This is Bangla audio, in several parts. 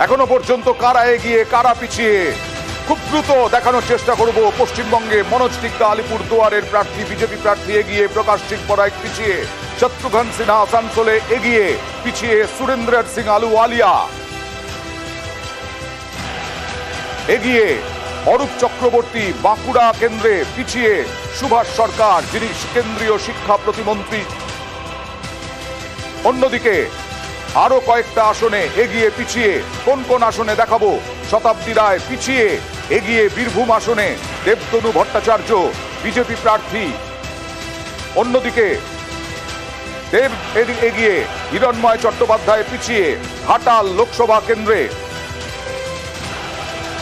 এখনো পর্যন্ত কারা এগিয়ে কারা পিছিয়ে খুব দ্রুত দেখানোর চেষ্টা করব। পশ্চিমবঙ্গে মনোজ টিক্কা আলিপুরদুয়ারের প্রার্থী, বিজেপি প্রার্থী এগিয়ে, প্রকাশ সিং পরাইক পিছিয়ে, শত্রুঘ্ন সিনহা আসানসোলে এগিয়ে, পিছিয়ে সুরেন্দ্র সিং আলুওয়ালিয়া এগিয়ে, অরূপ চক্রবর্তী বাঁকুড়া কেন্দ্রে পিছিয়ে, সুভাষ সরকার যিনি কেন্দ্রীয় শিক্ষা প্রতিমন্ত্রী অন্যদিকে আরো কয়েকটা আসনে এগিয়ে পিছিয়ে। কোন কোন আসনে দেখাবো। শতাব্দী রায় পিছিয়ে, এগিয়ে বীরভূম আসনে দেবতনু ভট্টাচার্য বিজেপি প্রার্থী, অন্যদিকে দেব এগিয়ে, হিরণময় চট্টোপাধ্যায় পিছিয়ে, ঘাটাল লোকসভা কেন্দ্রে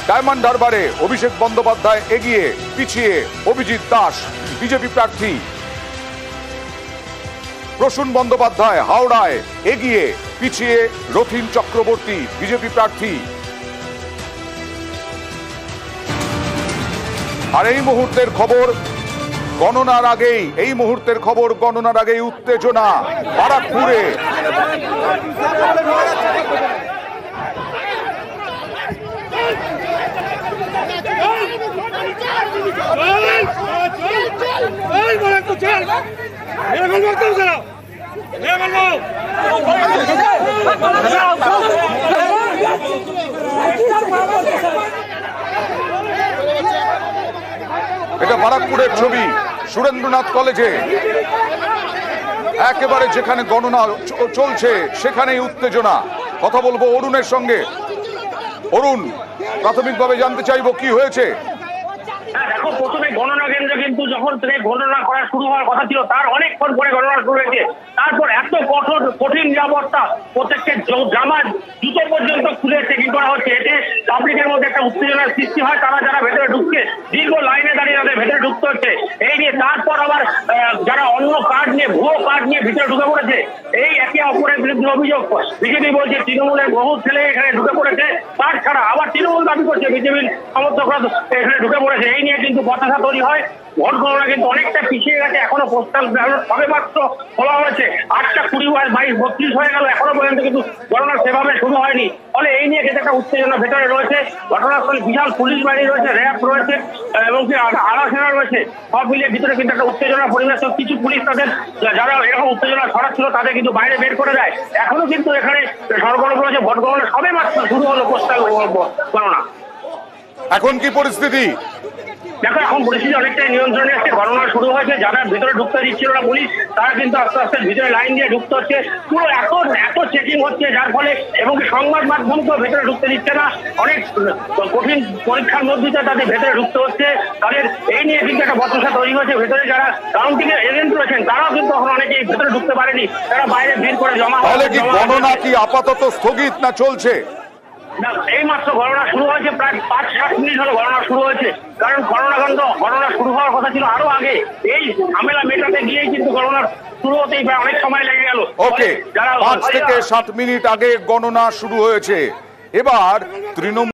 ডায়মন্ড হারবারে অভিষেক বন্দ্যোপাধ্যায় এগিয়ে, পিছিয়ে অভিজিৎ দাস বিজেপি প্রার্থী, প্রসূন বন্দ্যোপাধ্যায় হাওড়ায় এগিয়ে, পিছিয়ে রথীন চক্রবর্তী বিজেপি প্রার্থী। আর এই মুহূর্তের খবর গণনার আগেই উত্তেজনা বারাকপুরে। এটা বারাকপুরের ছবি, সুরেন্দ্রনাথ কলেজে একেবারে যেখানে গণনা চলছে সেখানেই উত্তেজনা। কথা বলবো অরুণের সঙ্গে। অরুণ, প্রাথমিকভাবে জানতে চাইবো কি হয়েছে। দেখো, প্রথমে গণনা কেন্দ্রে কিন্তু যখন থেকে গণনা করা শুরু হওয়ার কথা ছিল তার অনেকক্ষণ পরে গণনা শুরু হয়েছে। তারপর এত কঠিন নিরাপত্তা, প্রত্যেককে জামা জুতো পর্যন্ত খুলে চেকিং করা হচ্ছে। এতে পাবলিকের মধ্যে একটা উত্তেজনার সৃষ্টি হয়। তারা যারা ভেতরে ঢুকছে দীর্ঘ লাইনে দাঁড়িয়ে তাদের ভেতরে ঢুকতে হচ্ছে। এই নিয়ে তারপর আবার যারা অন্য কার্ড নিয়ে, ভুয়ো কার্ড নিয়ে ভিতরে ঢুকে পড়েছে, এই একে অপরের বিরুদ্ধে অভিযোগ। বিজেপি বলছে তৃণমূলের বহু ছেলে এখানে ঢুকে পড়েছে, কার্ড ছাড়া। আবার তৃণমূল দাবি করছে বিজেপির সমর্থকরা এখানে ঢুকে পড়েছে। এই নিয়ে কিন্তু বচসা তৈরি হয়। ভোট গণনা কিন্তু অনেকটা পিছিয়ে গেছে। এখনো পোস্টাল ব্যালট সবে মাত্র খোলা হয়েছে। 8টা 20, 22, 32 হয়ে গেল, এখনো পর্যন্ত কিন্তু গণনা সেভাবে শুরু হয়নি। ফলে এই নিয়ে কিন্তু একটা উত্তেজনা ভেতরে রয়েছে। ঘটনাস্থলে বিশাল পুলিশ বাহিনী রয়েছে, র্যাব রয়েছে এবং আধা সেনা রয়েছে। সব মিলিয়ে ভিতরে কিন্তু একটা উত্তেজনার পরিবেশ। কিছু পুলিশ তাদের যারা এরকম উত্তেজনা ছড়াচ্ছিল তাদের কিন্তু বাইরে বের করে দেয়। এখনো কিন্তু এখানে সরগরম রয়েছে। ভোট গণনা সবে মাত্র শুরু হলো পোস্টাল গণনা। এখন কি পরিস্থিতি? দেখো, এখন পরিস্থিতি অনেকটাই নিয়ন্ত্রণে আসছে। গণনা শুরু হয়েছে। যারা ভিতরে ঢুকতে দিচ্ছিল না পুলিশ, তারা কিন্তু আস্তে আস্তে ভিতরে লাইন দিয়ে ঢুকতে হচ্ছে। পুরো এত চেকিং হচ্ছে যার ফলে, এবং সংবাদ মাধ্যমকেও ভেতরে ঢুকতে দিচ্ছে না। অনেক কঠিন পরীক্ষার মধ্যে তাদের ভেতরে ঢুকতে হচ্ছে। তাদের এই নিয়ে কিন্তু একটা বচসা তৈরি হয়েছে। ভেতরে যারা কাউন্টিং এর এজেন্ট রয়েছেন তারাও কিন্তু এখন অনেকেই ভেতরে ঢুকতে পারেনি, তারা বাইরে ভিড় করে জমা হয়। গণনা কি আপাতত স্থগিত না চলছে? এই মাত্র গণনা শুরু হয়েছে, প্রায় 5-7 মিনিট হলো গণনা শুরু হয়েছে। কারণ গণনা শুরু হওয়ার কথা ছিল আরো আগে। এই ঝামেলা মেটাতে গিয়েই কিন্তু গণনা শুরু হতেই প্রায় অনেক সময় লেগে গেল। ওকে, 5 থেকে 7 মিনিট আগে গণনা শুরু হয়েছে। এবার তৃণমূল